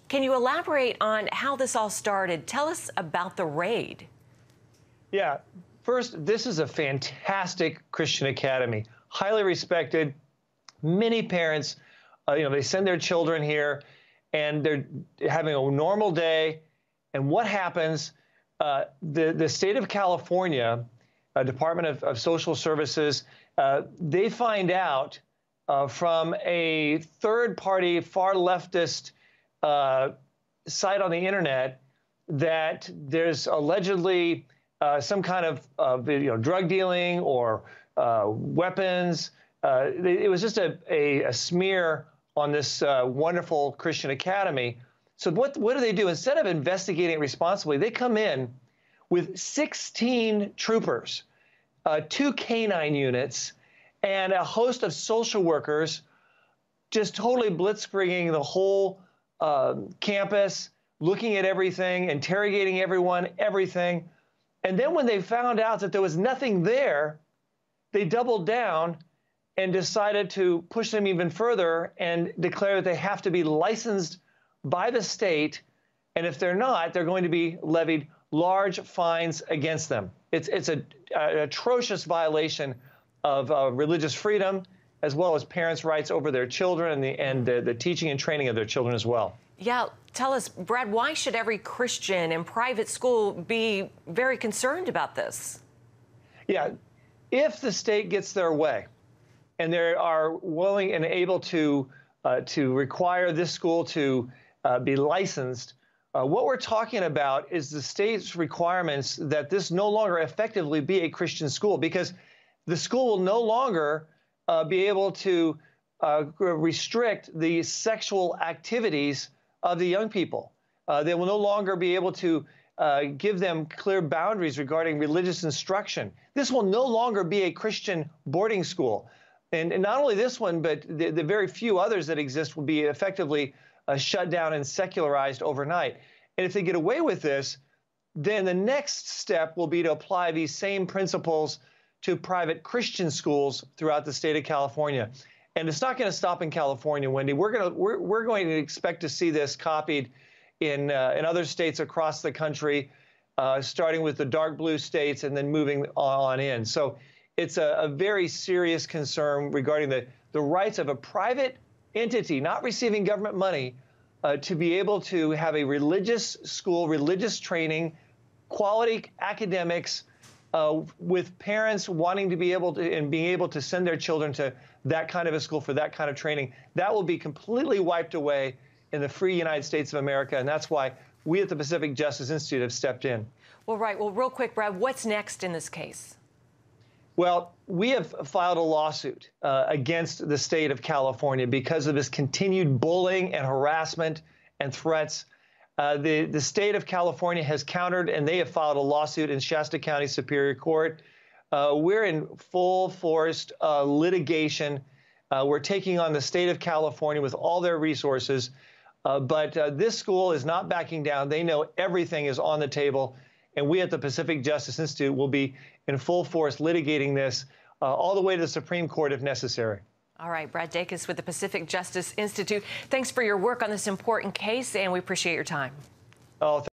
Can you elaborate on how this all started? Tell us about the raid. Yeah. First, this is a fantastic Christian academy, highly respected. Many parents, they send their children here, and they're having a normal day. And what happens? The state of California, Department of Social Services, they find out from a third-party, far leftist site on the internet that there's allegedly some kind of drug dealing or weapons. It was just a smear on this wonderful Christian academy. So what do they do? Instead of investigating it responsibly, they come in with 16 troopers, 2 canine units, and a host of social workers, just totally blitzkrieging the whole campus, looking at everything, interrogating everything. And then when they found out that there was nothing there, they doubled down and decided to push them even further and declare that they have to be licensed by the state. And if they're not, they're going to be levied large fines against them. It's an atrocious violation of religious freedom, as well as parents' rights over their children and the teaching and training of their children as well. Yeah, tell us, Brad, why should every Christian and private school be very concerned about this? Yeah, if the state gets their way and they are willing and able to require this school to be licensed, what we're talking about is the state's requirements that this no longer effectively be a Christian school, because the school will no longer be able to restrict the sexual activities of the young people. They will no longer be able to give them clear boundaries regarding religious instruction. This will no longer be a Christian boarding school. And not only this one, but the very few others that exist will be effectively shut down and secularized overnight. And if they get away with this, then the next step will be to apply these same principles to private Christian schools throughout the state of California. And it's not going to stop in California, Wendy. We're going to expect to see this copied in other states across the country, starting with the dark blue states and then moving on in. So it's a very serious concern regarding the rights of a private entity not receiving government money to be able to have a religious school, religious training, quality academics, with parents wanting to be able to and being able to send their children to that kind of a school for that kind of training. That will be completely wiped away in the free United States of America, and that's why we at the Pacific Justice Institute have stepped in. Well, right. Well, real quick, Brad, what's next in this case? Well, we have filed a lawsuit against the state of California because of this continued bullying and harassment and threats. The state of California has countered, and they have filed a lawsuit in Shasta County Superior Court. We're in full-force litigation. We're taking on the state of California with all their resources. But this school is not backing down. They know everything is on the table. And we at the Pacific Justice Institute will be in full force litigating this all the way to the Supreme Court if necessary. All right, Brad Dacus with the Pacific Justice Institute. Thanks for your work on this important case, and we appreciate your time. Oh,